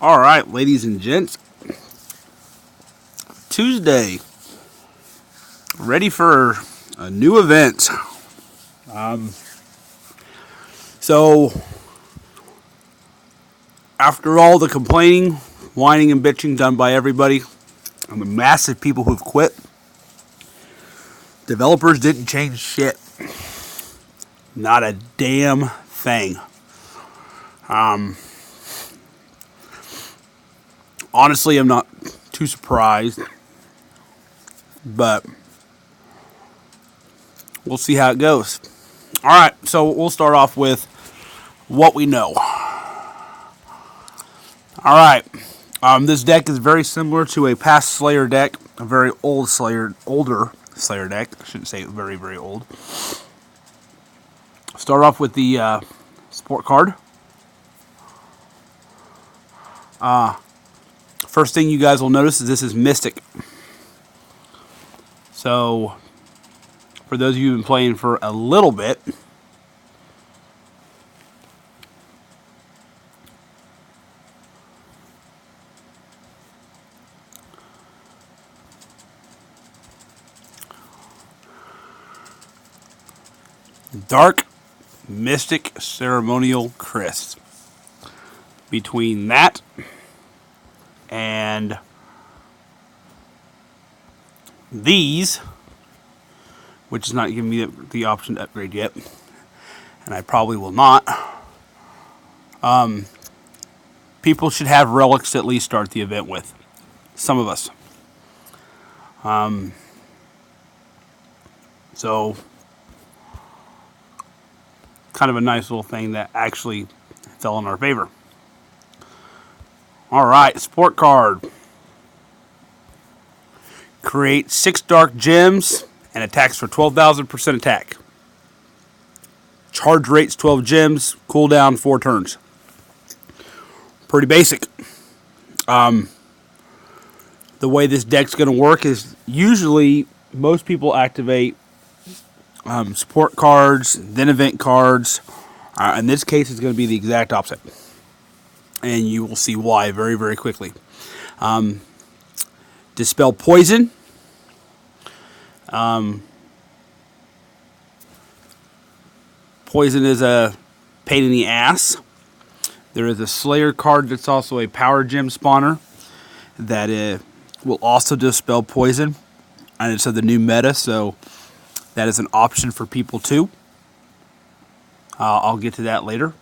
All right, ladies and gents. Tuesday. Ready for a new event. So, after all the complaining, whining, and bitching done by everybody, and the massive people who've quit, developers didn't change shit. Not a damn thing. Honestly, I'm not too surprised, but we'll see how it goes. All right, so we'll start off with what we know. All right, this deck is very similar to a past Slayer deck, a very older Slayer deck. I shouldn't say very, very old. Start off with the support card. First thing you guys will notice is this is Mystic. So, for those of you who've been playing for a little bit, Dark Mystic Ceremonial Crest. Between that and these, which is not giving me the option to upgrade yet, and I probably will not, people should have relics to at least start the event with. Some of us. So, kind of a nice little thing that actually fell in our favor. Alright, support card. Create 6 dark gems and attacks for 12,000% attack. Charge rates 12 gems, cooldown 4 turns. Pretty basic. The way this deck's going to work is usually most people activate support cards, then event cards. In this case, it's going to be the exact opposite. And you will see why very, very quickly. Dispel Poison. Poison is a pain in the ass. There is a Slayer card that's also a Power Gem spawner that will also dispel Poison. And it's of the new meta, so that is an option for people too. I'll get to that later.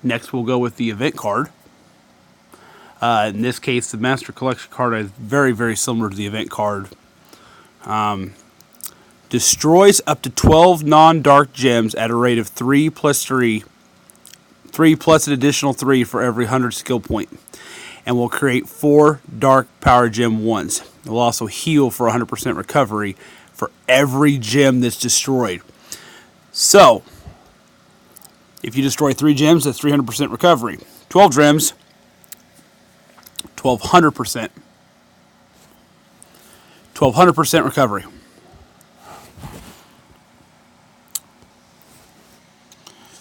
Next, we'll go with the event card. In this case, the Master Collection card is very, very similar to the event card. Destroys up to 12 non-dark gems at a rate of 3 plus 3. 3 plus an additional 3 for every 100 skill point. And will create 4 dark power gem ones. It will also heal for 100% recovery for every gem that's destroyed. So, if you destroy 3 gems, that's 300% recovery. 12 gems, 1,200%. 1,200% recovery.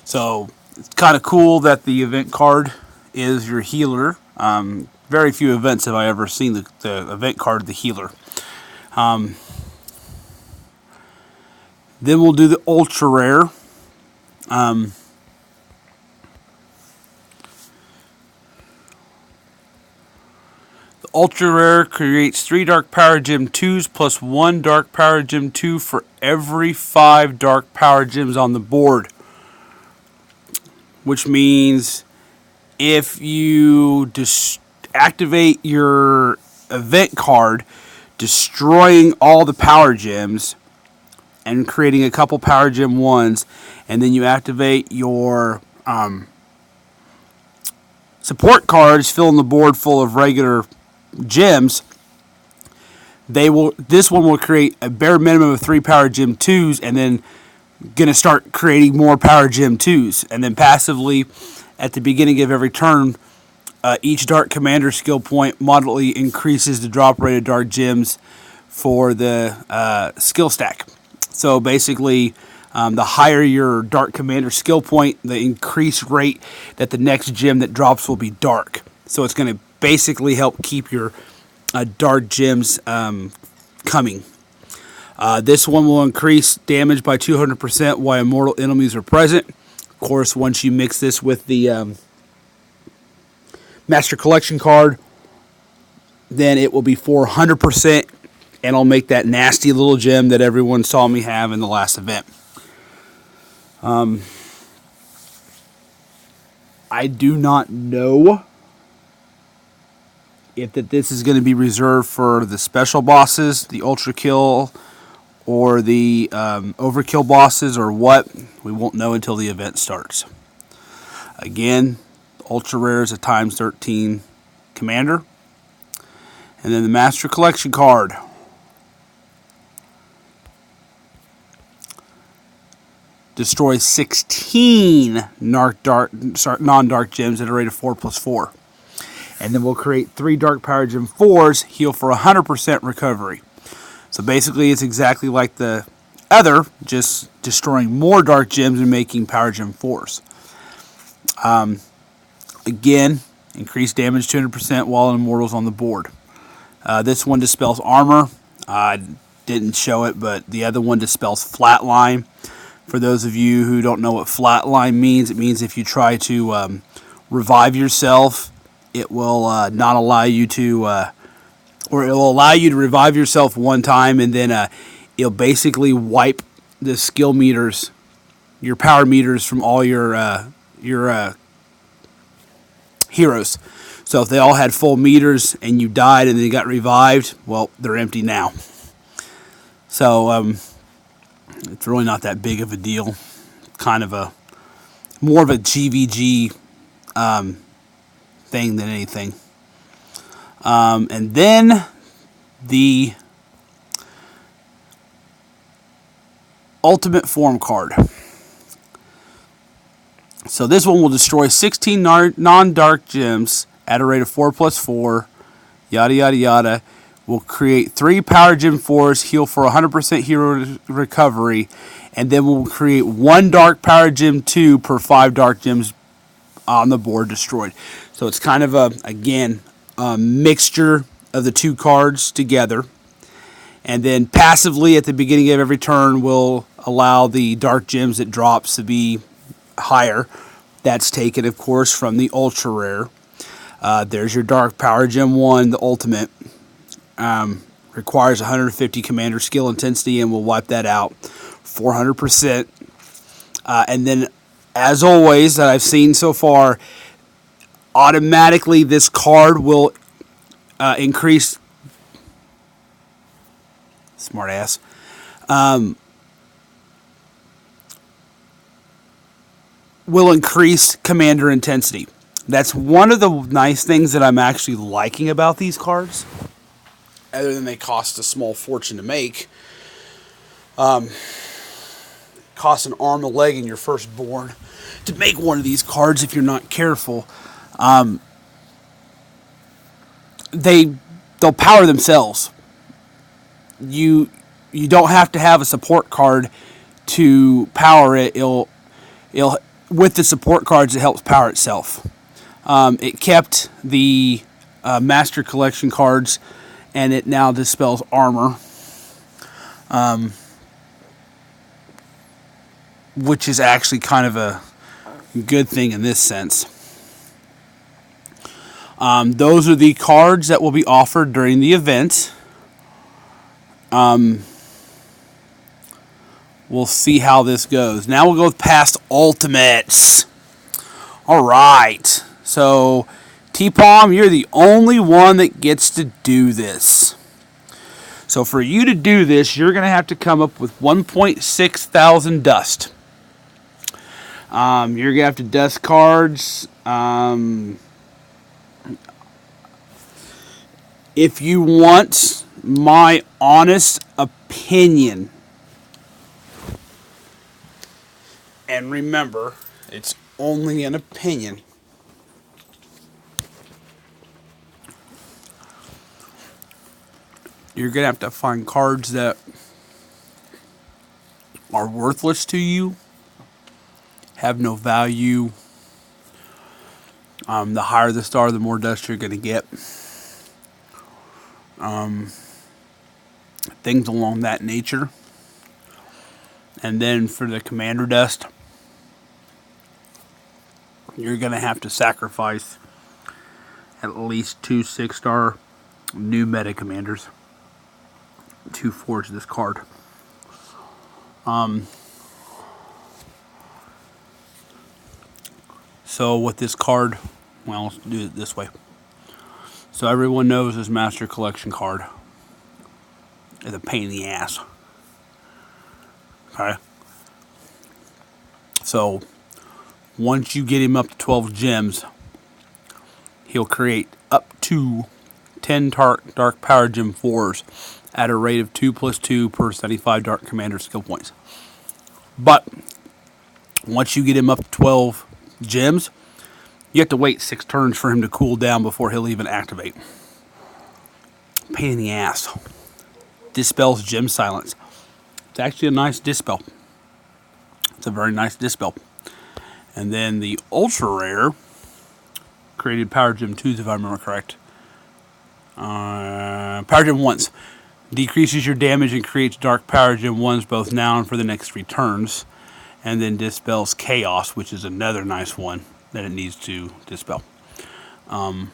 So, it's kind of cool that the event card is your healer. Very few events have I ever seen the event card, the healer. Then we'll do the ultra rare. The ultra rare creates 3 dark power gem 2s plus 1 dark power gem 2 for every 5 dark power gems on the board. Which means if you activate your event card, destroying all the power gems and creating a couple power gem 1s, and then you activate your support cards, filling the board full of regular gems, this one will create a bare minimum of 3 power gem 2s, and then gonna start creating more power gem 2s, and then passively at the beginning of every turn, each dark commander skill point moderately increases the drop rate of dark gems for the skill stack. So basically, The higher your Dark Commander skill point, the increased rate that the next gem that drops will be dark. So it's going to basically help keep your dark gems coming. This one will increase damage by 200% while immortal enemies are present. Of course, once you mix this with the Master Collection card, then it will be 400%, and I'll make that nasty little gem that everyone saw me have in the last event. I do not know if this is going to be reserved for the special bosses, the Ultra Kill, or the Overkill bosses, or what. We won't know until the event starts. Again, Ultra Rare is a times 13 commander. And then the Master Collection card. Destroys 16 non-dark gems at a rate of 4+4. And then we'll create 3 Dark Power Gem 4s, heal for 100% recovery. So basically it's exactly like the other, just destroying more dark gems and making Power Gem 4s. Again, increased damage 200% while an Immortal's on the board. This one dispels armor. I didn't show it, but the other one dispels flatline. For those of you who don't know what flatline means, it means if you try to revive yourself, it will not allow you to, or it will allow you to revive yourself one time, and then it'll basically wipe the skill meters, your power meters, from all your heroes. So if they all had full meters and you died and then you got revived, well, they're empty now. So it's really not that big of a deal. Kind of more of a GVG thing than anything. And then the Ultimate Form card. So this one will destroy 16 non-dark gems at a rate of 4+4, yada yada yada. We'll create 3 Power Gem 4s, heal for 100% hero recovery, and then we'll create 1 Dark Power Gem 2 per 5 dark gems on the board destroyed. So it's kind of a mixture of the 2 cards together. And then passively at the beginning of every turn, we'll allow the dark gems that drops to be higher. That's taken, of course, from the Ultra Rare. There's your Dark Power Gem 1, the Ultimate. Requires 150 commander skill intensity, and we'll wipe that out 400%. And then, as always, that I've seen so far, automatically this card will increase. Smart ass. Will increase commander intensity. That's one of the nice things that I'm actually liking about these cards. Other than they cost a small fortune to make. Costs an arm, a leg, and your firstborn to make one of these cards if you're not careful. They'll power themselves. You don't have to have a support card to power it. It'll with the support cards, it helps power itself. It kept the Master Collection cards, and it now dispels armor, which is actually kind of a good thing in this sense. Those are the cards that will be offered during the event. We'll see how this goes. Now we'll go past Ultimates. Alright, so T-Palm, you're the only one that gets to do this. So for you to do this, you're going to have to come up with 1.6 thousand dust. You're going to have to dust cards. If you want my honest opinion, and remember, it's only an opinion, you're going to have to find cards that are worthless to you, have no value. The higher the star, the more dust you're going to get. Things along that nature. And then for the commander dust, you're going to have to sacrifice at least 2 6-star new meta commanders to forge this card. So with this card, well, let's do it this way. So everyone knows this Master Collection card is a pain in the ass. Okay. So once you get him up to 12 gems, he'll create up to 10 Dark Power Gem 4s at a rate of 2+2 per 75 Dark Commander skill points. But once you get him up to 12 gems, you have to wait 6 turns for him to cool down before he'll even activate. Pain in the ass. Dispels Gem Silence. It's actually a nice dispel. It's a very nice dispel. And then the ultra rare created Power Gem 2s, if I remember correct. Power Gem 1s. Decreases your damage and creates Dark Power Gem 1s both now and for the next 3 turns. And then dispels Chaos, which is another nice one that it needs to dispel. And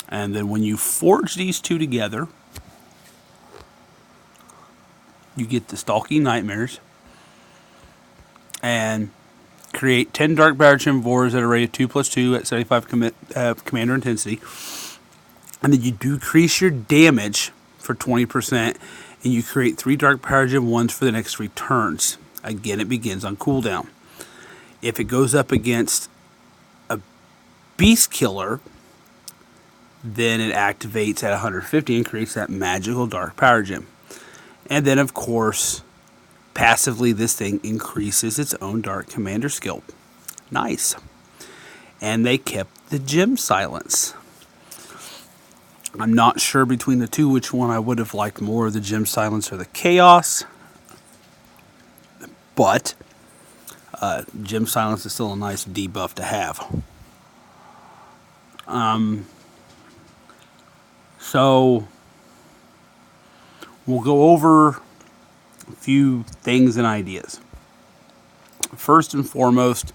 then when you forge these two together, you get the Stalking Nightmares and create 10 Dark Power Gem 4s at a rate of 2+2 at 75 commander intensity. And then you decrease your damage for 20%, and you create 3 Dark Power Gem 1s for the next 3 turns. Again, it begins on cooldown. If it goes up against a Beast Killer, then it activates at 150 and creates that magical Dark Power Gem. And then, of course, passively, this thing increases its own Dark Commander skill. Nice. And they kept the Gem Silence. I'm not sure between the two which one I would have liked more, the Gem Silence or the Chaos. But Gem Silence is still a nice debuff to have. So we'll go over a few things and ideas. First and foremost,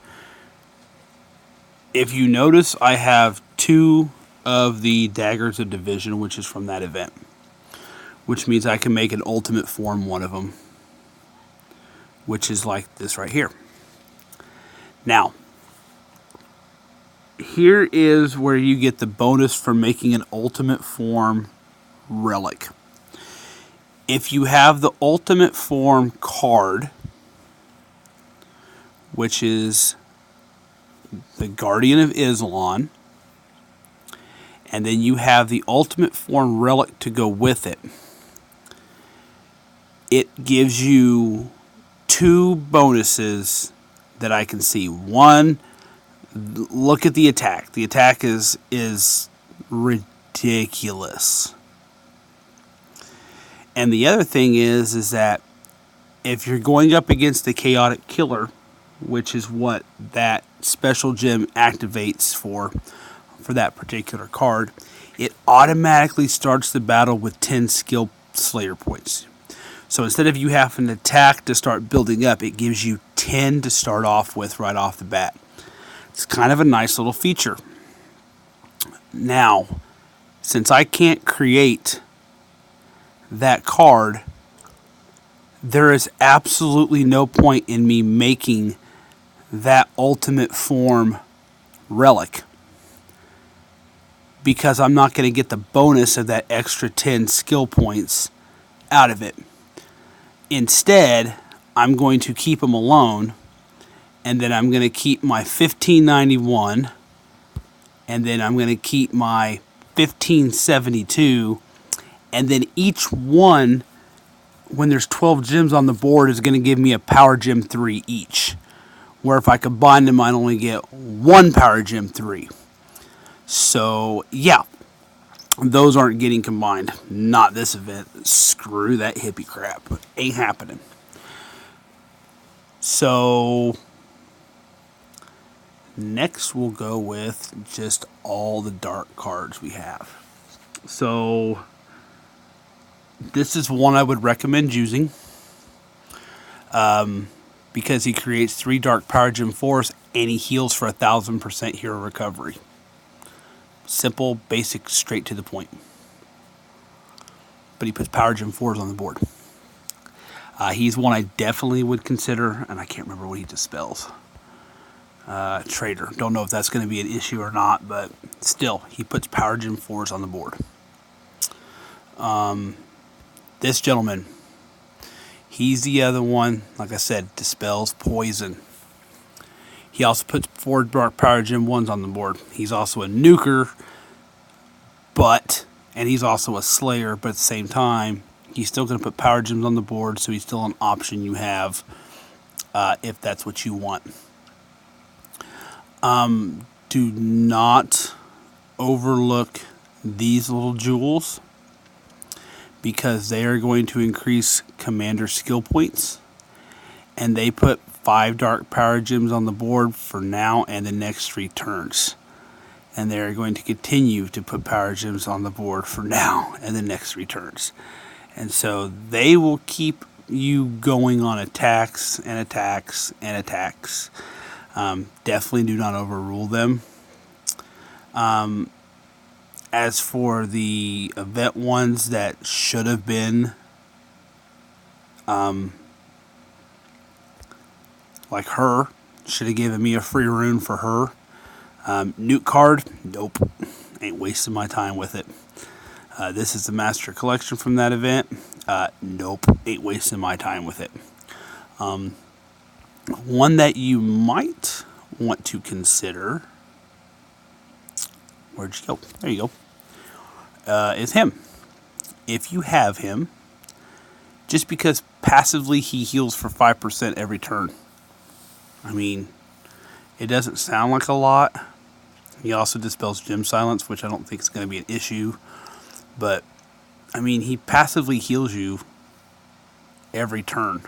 if you notice, I have 2 of the Daggers of Division, which is from that event, which means I can make an ultimate form one of them, which is like this right here. Now, here is where you get the bonus for making an ultimate form relic. If you have the ultimate form card, which is the Guardian of Islon, and then you have the ultimate form relic to go with it, it gives you 2 bonuses that I can see. One, look at the attack. The attack is ridiculous. And the other thing is that if you're going up against the Chaotic Killer, which is what that special gem activates for that particular card, it automatically starts the battle with 10 skill Slayer points. So instead of you having to attack to start building up, it gives you 10 to start off with right off the bat. It's kind of a nice little feature. Now, since I can't create that card, there is absolutely no point in me making that ultimate form relic, because I'm not going to get the bonus of that extra 10 skill points out of it. Instead, I'm going to keep them alone, and then I'm going to keep my 1591, and then I'm going to keep my 1572, and then each one, when there's 12 gems on the board, is going to give me a Power Gem 3 each. Where if I combine them, I'd only get 1 Power Gem 3. So, yeah, those aren't getting combined. Not this event. Screw that hippie crap. Ain't happening. So next we'll go with just all the dark cards we have. So this is one I would recommend using because he creates 3 dark power gem 4s and he heals for 1,000% hero recovery. Simple, basic, straight to the point. But he puts power gem 4s on the board. He's one I definitely would consider, and I can't remember what he dispels. Trader. Don't know if that's going to be an issue or not, but still, he puts power gem 4s on the board. This gentleman, he's the other one, like I said, dispels poison. He also puts 4 dark power gem 1s on the board. He's also a nuker, and he's also a slayer, but at the same time, he's still going to put power gems on the board, so he's still an option you have if that's what you want. Do not overlook these little jewels because they are going to increase commander skill points, and they put 5 dark power gems on the board for now and the next 3 turns. And they're going to continue to put power gems on the board for now and the next 3 turns. And so they will keep you going on attacks and attacks and attacks. Definitely do not overrule them. As for the event ones that should have been like her, should have given me a free rune for her. Nuke card, nope, ain't wasting my time with it. This is the Master Collection from that event. Nope, ain't wasting my time with it. One that you might want to consider, where'd you go? There you go. Is him. If you have him, just because passively he heals for 5% every turn. I mean, it doesn't sound like a lot. He also dispels Gem Silence, which I don't think is going to be an issue. But, I mean, he passively heals you every turn.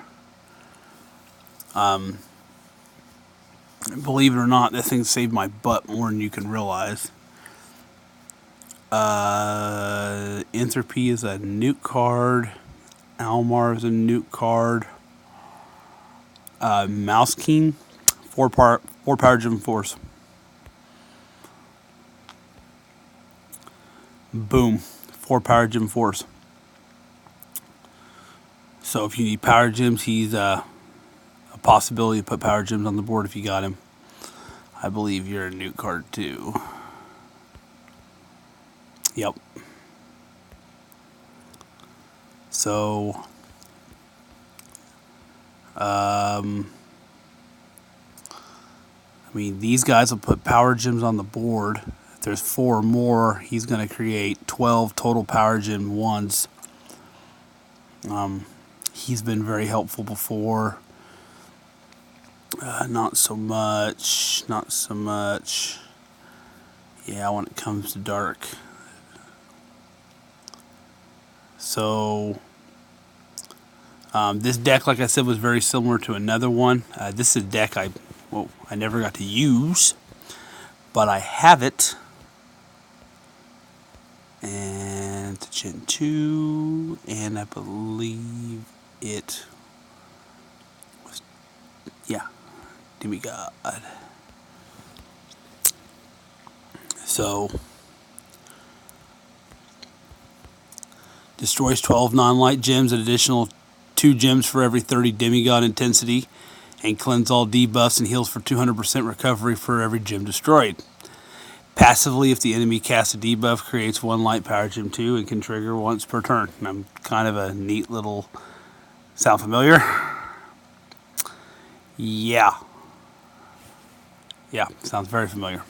Believe it or not, this thing saved my butt more than you can realize. Entropy is a nuke card. Almar is a nuke card. Mouse King, 4 power gem 4s. Boom, 4 power gem 4s. So if you need power gems, he's a possibility to put power gems on the board if you got him. I believe you're a nuke card too. Yep. So, I mean, these guys will put power gems on the board. If there's 4 or more, he's going to create 12 total power gem 1s. He's been very helpful before. Not so much. Yeah, when it comes to dark. So, this deck, like I said, was very similar to another one. This is a deck I never got to use, but I have it. And it's Gen 2, and I believe it was, yeah, Demigod. So, destroys 12 non-light gems, an additional 2 gems for every 30 demigod intensity, and cleanse all debuffs and heals for 200% recovery for every gem destroyed. Passively, if the enemy casts a debuff, creates 1 light power gem 2 and can trigger once per turn. And I'm kind of a neat little... Sound familiar? Yeah. Yeah, sounds very familiar.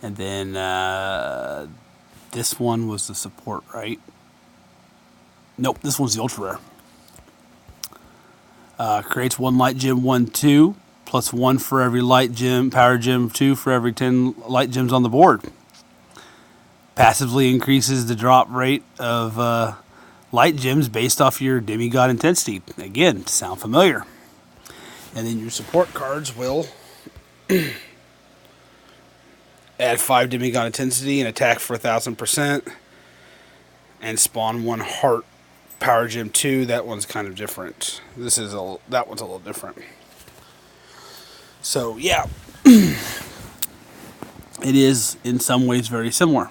And then this one was the support, right? Nope, this one's the ultra rare. Creates 1 light gem 1, 2, plus 1 for every light gem, power gem 2 for every 10 light gems on the board. Passively increases the drop rate of light gems based off your demigod intensity. Again, sound familiar. And then your support cards will add 5 demigod intensity and attack for 1000%, and spawn 1 heart power gem 2. That one's kind of different. That one's a little different. So yeah, it is in some ways very similar.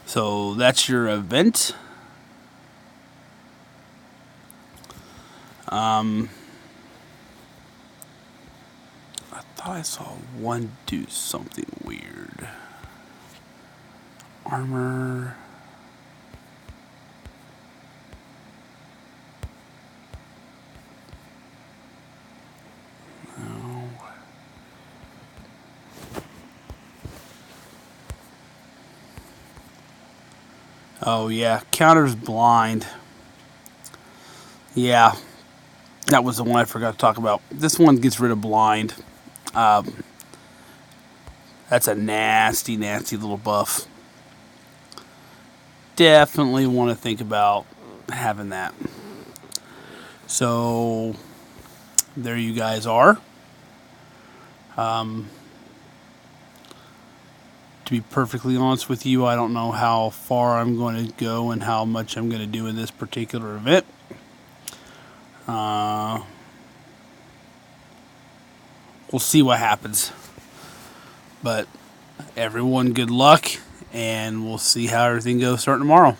So that's your event. I thought I saw one do something weird. Armor. No. Oh yeah, counters blind. Yeah, that was the one I forgot to talk about. This one gets rid of blind. That's a nasty, nasty little buff. Definitely want to think about having that. So, there you guys are. To be perfectly honest with you, I don't know how far I'm going to go and how much I'm going to do in this particular event. We'll see what happens. But everyone, good luck, and we'll see how everything goes starting tomorrow.